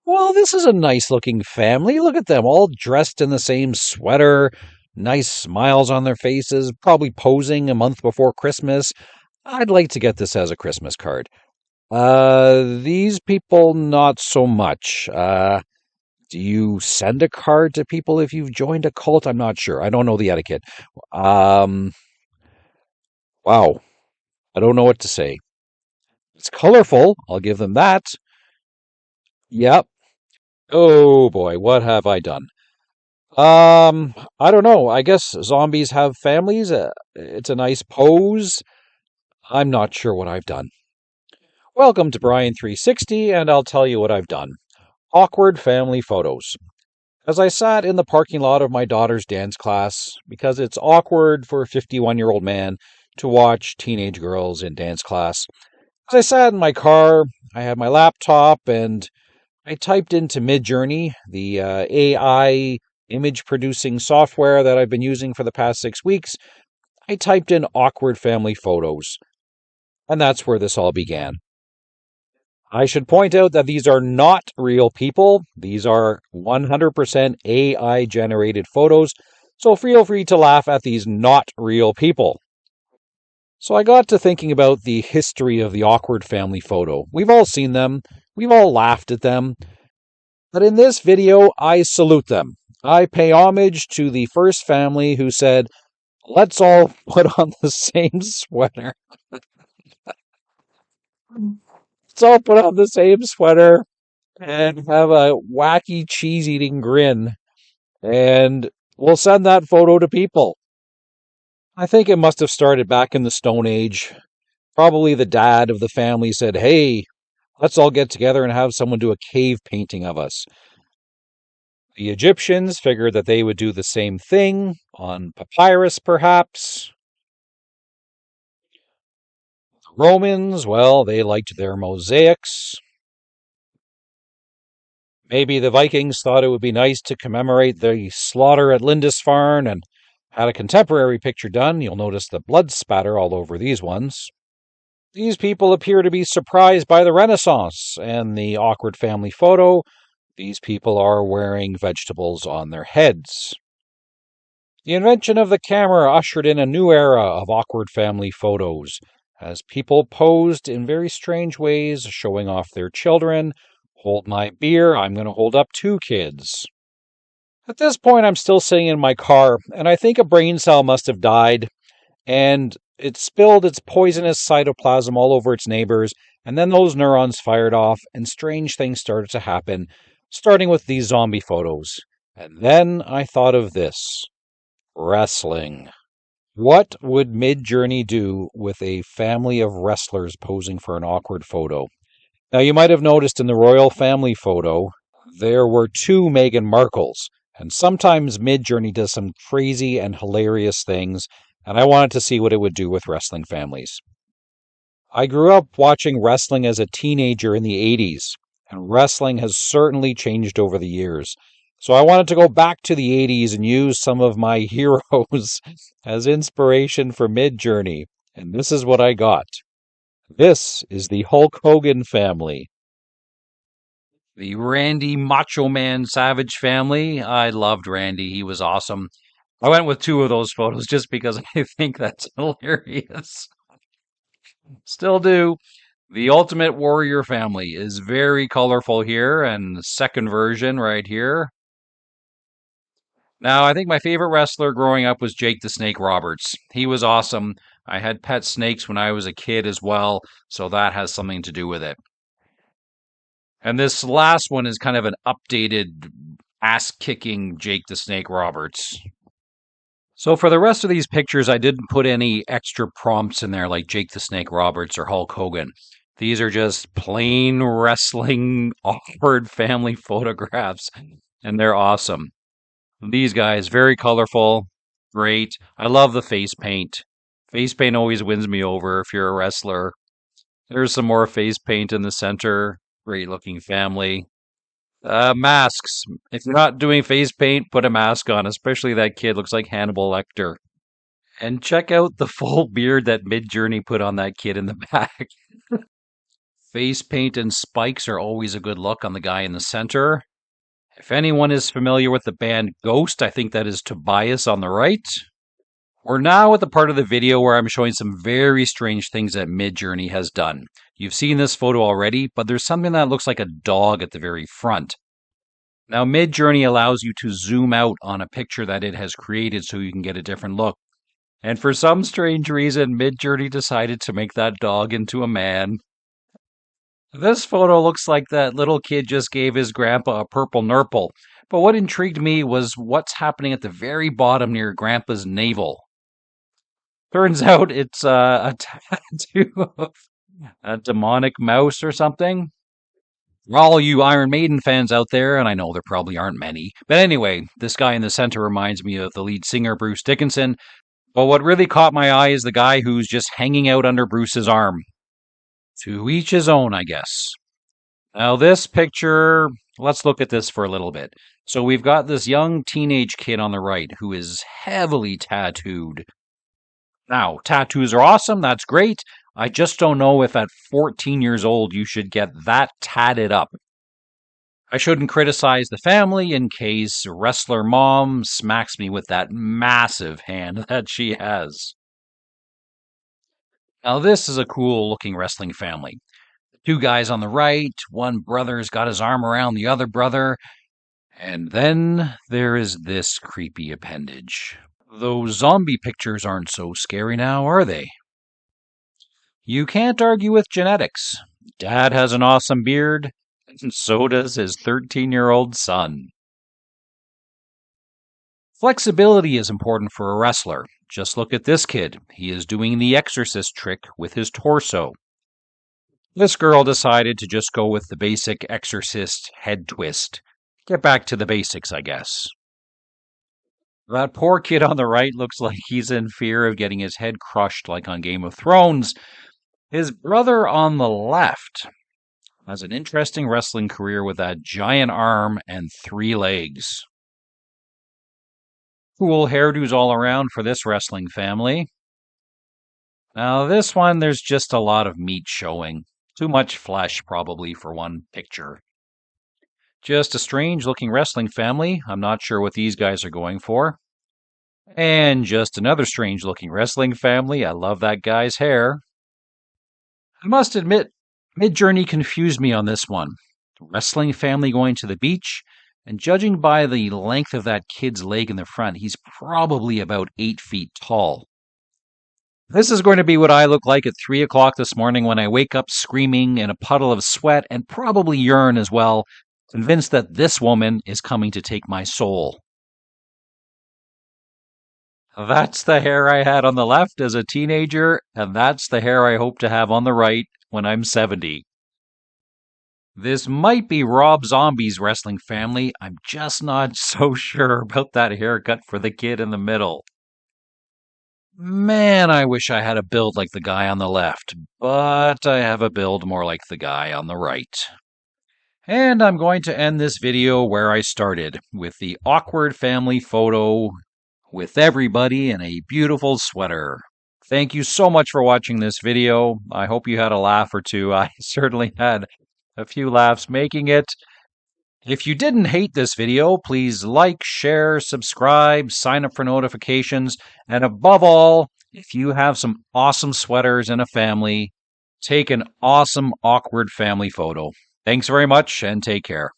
Well, this is a nice looking family. Look at them, all dressed in the same sweater, nice smiles on their faces, probably posing a month before Christmas. I'd like to get this as a Christmas card. These people, not so much. Do you send a card to people if you've joined a cult? I'm not sure. I don't know the etiquette. Um, wow. I don't know what to say. It's colorful. I'll give them that. Yep. Oh boy, what have I done? I don't know. I guess zombies have families. It's a nice pose. I'm not sure what I've done. Welcome to Brian 360, and I'll tell you what I've done. Awkward family photos. As I sat in the parking lot of my daughter's dance class, because it's awkward for a 51-year-old man to watch teenage girls in dance class, as I sat in my car, I had my laptop and I typed into Midjourney, the AI image producing software that I've been using for the past 6 weeks. I typed in awkward family photos, and that's where this all began. I should point out that these are not real people. These are 100% AI generated photos, so feel free to laugh at these not real people. So I got to thinking about the history of the awkward family photo. We've all seen them, we've all laughed at them, but in this video, I salute them. I pay homage to the first family who said, let's all put on the same sweater. Let's all put on the same sweater and have a wacky cheese eating grin. And we'll send that photo to people. I think it must have started back in the Stone Age. Probably the dad of the family said, hey, let's all get together and have someone do a cave painting of us. The Egyptians figured that they would do the same thing on papyrus, perhaps. The Romans, well, they liked their mosaics. Maybe the Vikings thought it would be nice to commemorate the slaughter at Lindisfarne and had a contemporary picture done. You'll notice the blood spatter all over these ones. These people appear to be surprised by the Renaissance and the awkward family photo. These people are wearing vegetables on their heads. The invention of the camera ushered in a new era of awkward family photos, as people posed in very strange ways, showing off their children. Hold my beer, I'm going to hold up two kids. At this point, I'm still sitting in my car, and I think a brain cell must have died, and it spilled its poisonous cytoplasm all over its neighbors, and then those neurons fired off, and strange things started to happen, starting with these zombie photos. And then I thought of this. Wrestling. What would Midjourney do with a family of wrestlers posing for an awkward photo? Now, you might have noticed in the royal family photo, there were two Meghan Markles, and sometimes Midjourney does some crazy and hilarious things, and I wanted to see what it would do with wrestling families. I grew up watching wrestling as a teenager in the 80s, and wrestling has certainly changed over the years. So I wanted to go back to the 80s and use some of my heroes as inspiration for Midjourney, and this is what I got. This is the Hulk Hogan family. The Randy Macho Man Savage family. I loved Randy. He was awesome. I went with two of those photos just because I think that's hilarious. Still do. The Ultimate Warrior family is very colorful here, and the second version right here. Now, I think my favorite wrestler growing up was Jake the Snake Roberts. He was awesome. I had pet snakes when I was a kid as well, so that has something to do with it. And this last one is kind of an updated ass kicking Jake the Snake Roberts. So for the rest of these pictures, I didn't put any extra prompts in there like Jake the Snake Roberts or Hulk Hogan. These are just plain wrestling, awkward family photographs, and they're awesome. These guys, very colorful, great. I love the face paint. Face paint always wins me over if you're a wrestler. There's some more face paint in the center. Great looking family. Masks. If you're not doing face paint, put a mask on, especially that kid looks like Hannibal Lecter. And check out the full beard that Midjourney put on that kid in the back. Face paint and spikes are always a good look on the guy in the center. If anyone is familiar with the band Ghost, I think that is Tobias on the right. We're now at the part of the video where I'm showing some very strange things that Midjourney has done. You've seen this photo already, but there's something that looks like a dog at the very front. Now, Midjourney allows you to zoom out on a picture that it has created so you can get a different look. And for some strange reason, Midjourney decided to make that dog into a man. This photo looks like that little kid just gave his grandpa a purple nurple. But what intrigued me was what's happening at the very bottom near grandpa's navel. Turns out it's a tattoo of a demonic mouse or something. For all you Iron Maiden fans out there, and I know there probably aren't many, but anyway, this guy in the center reminds me of the lead singer Bruce Dickinson. But what really caught my eye is the guy who's just hanging out under Bruce's arm. To each his own, I guess. Now, this picture, let's look at this for a little bit. So we've got this young teenage kid on the right who is heavily tattooed. Now, tattoos are awesome, that's great. I just don't know if at 14 years old you should get that tatted up. I shouldn't criticize the family in case wrestler mom smacks me with that massive hand that she has. Now, this is a cool looking wrestling family. Two guys on the right, one brother's got his arm around the other brother, and then there is this creepy appendage. Those zombie pictures aren't so scary now, are they? You can't argue with genetics. Dad has an awesome beard, and so does his 13-year-old son. Flexibility is important for a wrestler. Just look at this kid. He is doing the exorcist trick with his torso. This girl decided to just go with the basic exorcist head twist. Get back to the basics, I guess. That poor kid on the right looks like he's in fear of getting his head crushed like on Game of Thrones. His brother on the left has an interesting wrestling career with that giant arm and 3 legs. Cool hairdos all around for this wrestling family. Now, this one, there's just a lot of meat showing. Too much flesh, probably, for one picture. Just a strange-looking wrestling family. I'm not sure what these guys are going for. And just another strange-looking wrestling family. I love that guy's hair. I must admit, Midjourney confused me on this one. Wrestling family going to the beach, and judging by the length of that kid's leg in the front, he's probably about 8 feet tall. This is going to be what I look like at 3 o'clock this morning when I wake up screaming in a puddle of sweat and probably urine as well, convinced that this woman is coming to take my soul. That's the hair I had on the left as a teenager, and that's the hair I hope to have on the right when I'm 70. This might be Rob Zombie's wrestling family. I'm just not so sure about that haircut for the kid in the middle. Man, I wish I had a build like the guy on the left, but I have a build more like the guy on the right. And I'm going to end this video where I started, with the awkward family photo with everybody in a beautiful sweater. Thank you so much for watching this video. I hope you had a laugh or two. I certainly had a few laughs making it. If you didn't hate this video, please like, share, subscribe, sign up for notifications, and above all, if you have some awesome sweaters in a family, take an awesome awkward family photo. Thanks very much and take care.